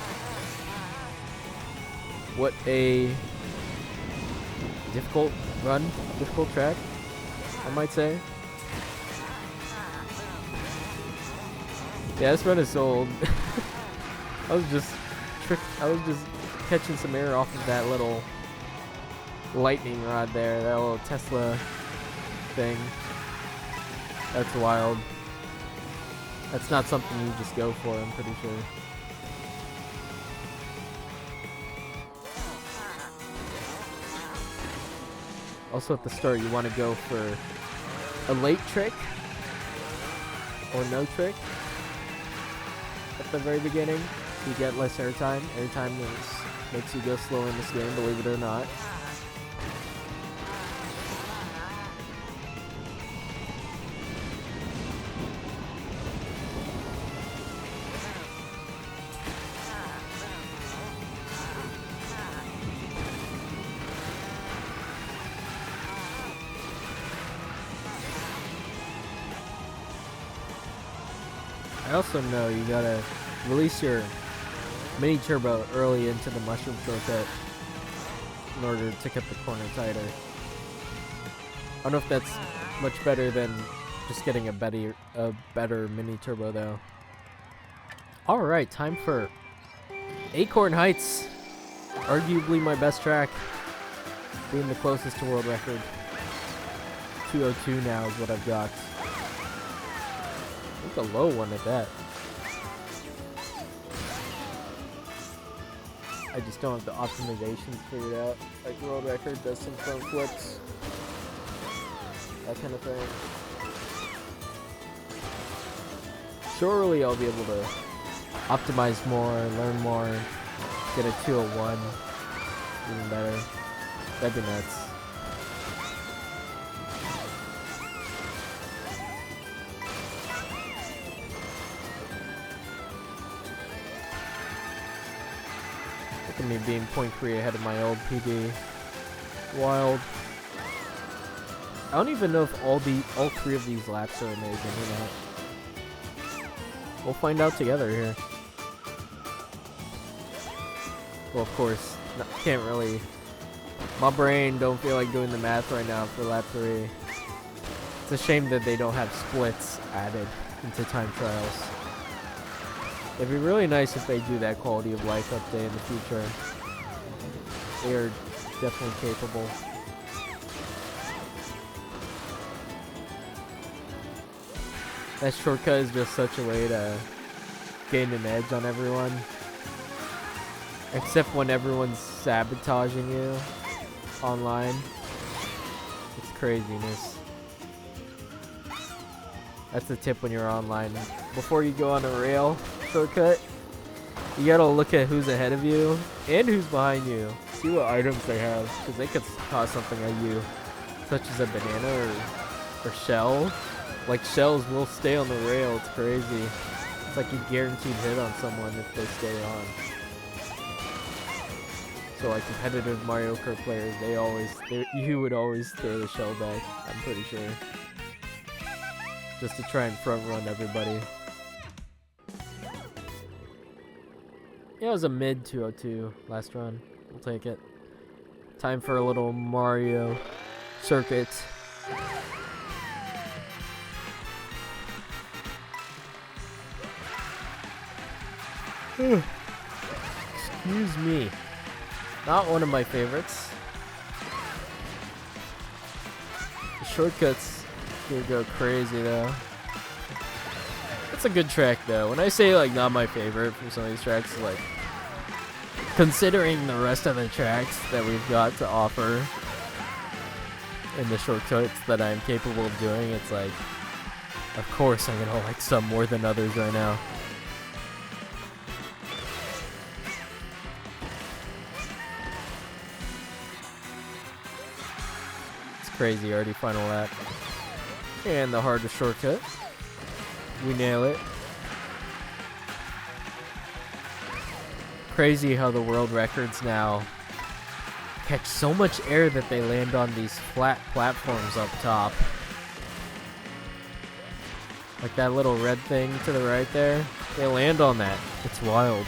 What a difficult run, difficult track, I might say. Yeah, this run is so old. I was just catching some air off of that little lightning rod there, that little Tesla thing. That's wild. That's not something you just go for, I'm pretty sure. Also at the start, you want to go for a late trick or no trick at the very beginning. You get less airtime. Airtime makes you go slower in this game, believe it or not. I also know you gotta release your mini turbo early into the mushroom shortcut in order to get the corner tighter. I don't know if that's much better than just getting a better mini turbo though. Alright, time for Acorn Heights. Arguably my best track. Being the closest to world record. 202 now is what I've got. I think a low one at that. I just don't have the optimizations figured out. Like world record does some front flips. That kind of thing. Surely I'll be able to optimize more, learn more, get a 201. Even better. That'd be nuts. Look at me being 0.3 ahead of my old PD. Wild. I don't even know if all three of these laps are amazing or not. We'll find out together here. Well, of course, can't really. My brain don't feel like doing the math right now for lap 3. It's a shame that they don't have splits added into time trials. It'd be really nice if they do that quality of life update in the future. They are definitely capable. That shortcut is just such a way to gain an edge on everyone. Except when everyone's sabotaging you online. It's craziness. That's the tip when you're online. Before you go on a rail shortcut, you gotta look at who's ahead of you and who's behind you. See what items they have, because they could toss something at you, such as a banana or shell. Like shells will stay on the rail. It's crazy. It's like a guaranteed hit on someone if they stay on. So like competitive Mario Kart players, you would always throw the shell back, I'm pretty sure. Just to try and front run everybody. Yeah, it was a mid 202 last run. We'll take it. Time for a little Mario circuit. Excuse me. Not one of my favorites. The shortcuts here go crazy though. It's a good track though. When I say like not my favorite from some of these tracks, like considering the rest of the tracks that we've got to offer and the shortcuts that I'm capable of doing, it's like, of course I'm gonna like some more than others right now. Crazy, already final lap. And the hardest shortcut. We nail it. Crazy how the world records now catch so much air that they land on these flat platforms up top. Like that little red thing to the right there. They land on that. It's wild.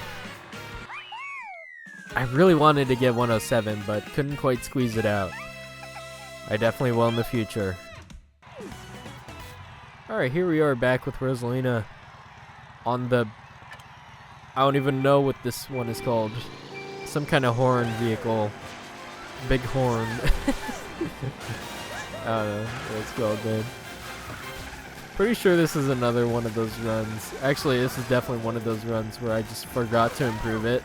I really wanted to get 107, but couldn't quite squeeze it out. I definitely will in the future. Alright, here we are back with Rosalina on the... I don't even know what this one is called. Some kind of horn vehicle. Big horn. I don't know what it's called, man. Pretty sure this is another one of those runs. Actually, this is definitely one of those runs where I just forgot to improve it.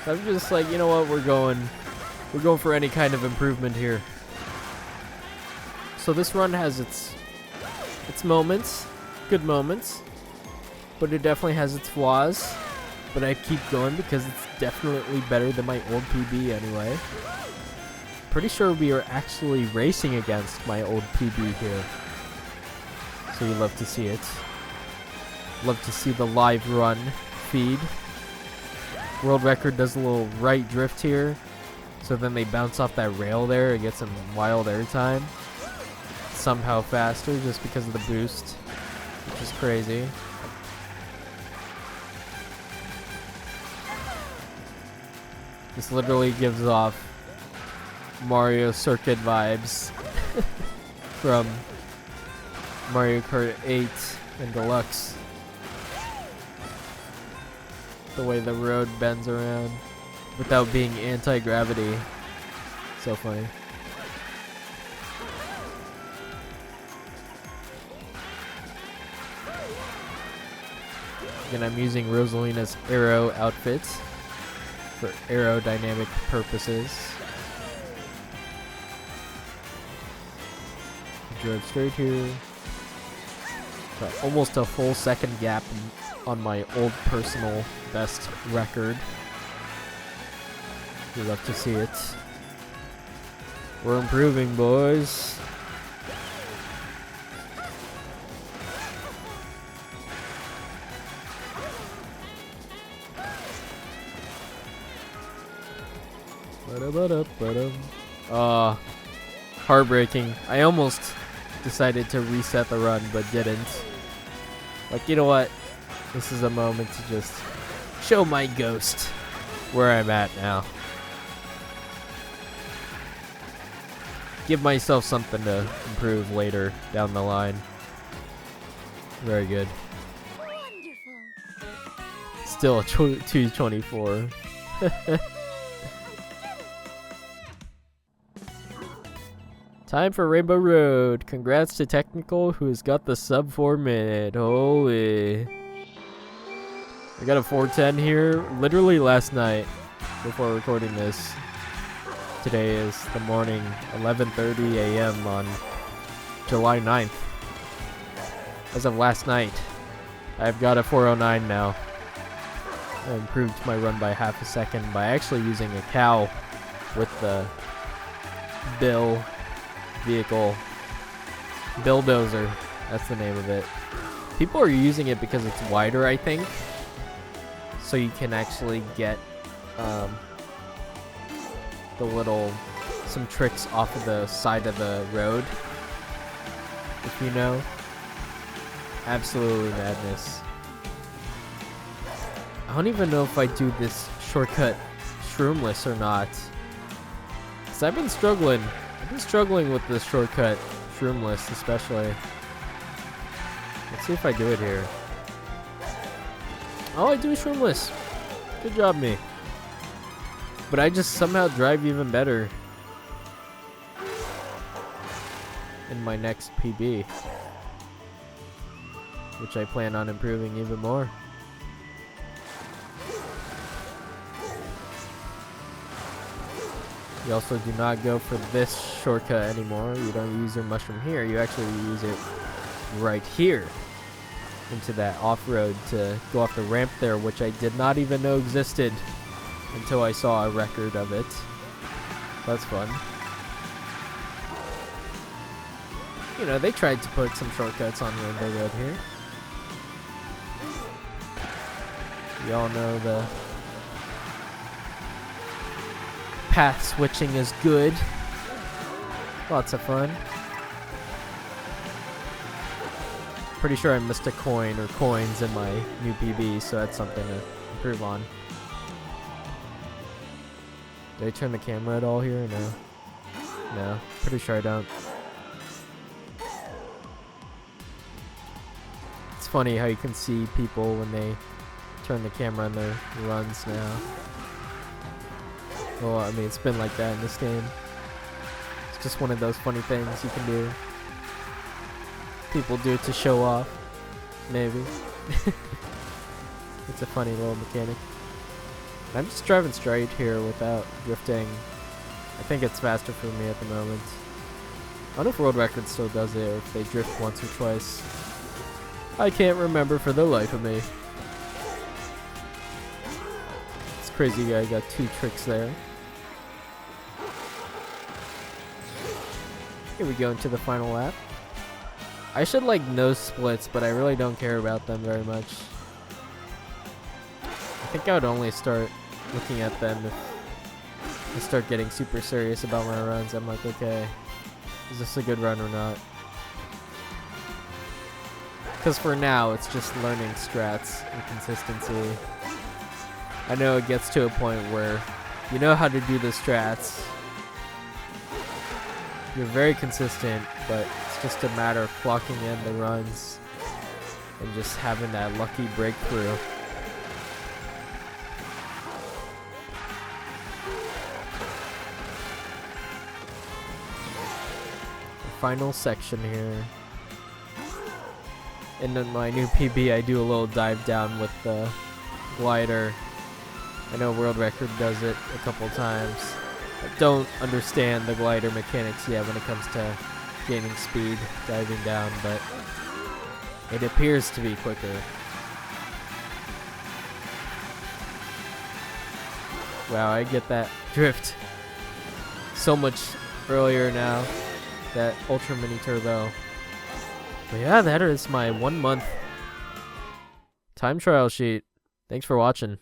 I'm just like, you know what, we're going for any kind of improvement here. So this run has its moments, good moments, but it definitely has its flaws. But I keep going because it's definitely better than my old PB anyway. Pretty sure we are actually racing against my old PB here. So you love to see it. Love to see the live run feed. World record does a little right drift here. So then they bounce off that rail there and get some wild airtime. Somehow faster just because of the boost, which is crazy. This literally gives off Mario Circuit vibes from Mario Kart 8 and Deluxe. The way the road bends around without being anti-gravity. So funny. Again, I'm using Rosalina's Aero outfit for aerodynamic purposes. Drove straight here. Got almost a full second gap on my old personal best record. You love to see it. We're improving, boys. Heartbreaking. I almost decided to reset the run, but didn't. Like, you know what? This is a moment to just show my ghost where I'm at now. Give myself something to improve later down the line. Very good. Wonderful. Still a 224. Time for Rainbow Road. Congrats to Technical, who has got the sub 4 minute. Holy. I got a 410 here literally last night before recording this. Today is the morning, 11:30 a.m. on July 9th. As of last night, I've got a 409 now. I improved my run by half a second by actually using a cow with the Bill vehicle. Bulldozer, that's the name of it. People are using it because it's wider, I think. So you can actually get some tricks off of the side of the road. If you know. Absolutely madness. I don't even know if I do this shortcut shroomless or not. Because I've been struggling. I've been struggling with this shortcut shroomless especially. Let's see if I do it here. Oh, I do shroomless. Good job, me. But I just somehow drive even better in my next PB, which I plan on improving even more. You also do not go for this shortcut anymore. You don't use your mushroom here. You actually use it right here into that off-road to go off the ramp there, which I did not even know existed until I saw a record of it. That's fun. You know, they tried to put some shortcuts on Rainbow Road here. Y'all know the path switching is good. Lots of fun. Pretty sure I missed a coin or coins in my new PB, so that's something to improve on. Did I turn the camera at all here or no? No, pretty sure I don't. It's funny how you can see people when they turn the camera on their runs now. Well, I mean, it's been like that in this game. It's just one of those funny things you can do. People do it to show off. Maybe. It's a funny little mechanic. I'm just driving straight here without drifting. I think it's faster for me at the moment. I don't know if World Record still does it or if they drift once or twice. I can't remember for the life of me. This crazy guy got 2 tricks there. Here we go into the final lap. I should like no splits, but I really don't care about them very much. I think I would only start looking at them if I start getting super serious about my runs. I'm like, okay, is this a good run or not? Because for now, it's just learning strats and consistency. I know it gets to a point where you know how to do the strats. You're very consistent, but it's just a matter of clocking in the runs and just having that lucky breakthrough. Final section here. And in my new PB, I do a little dive down with the glider. I know World Record does it a couple times. I don't understand the glider mechanics yet when it comes to gaining speed, diving down, but it appears to be quicker. Wow, I get that drift so much earlier now. That Ultra Mini Turbo. But yeah, that is my 1 month time trial sheet. Thanks for watching.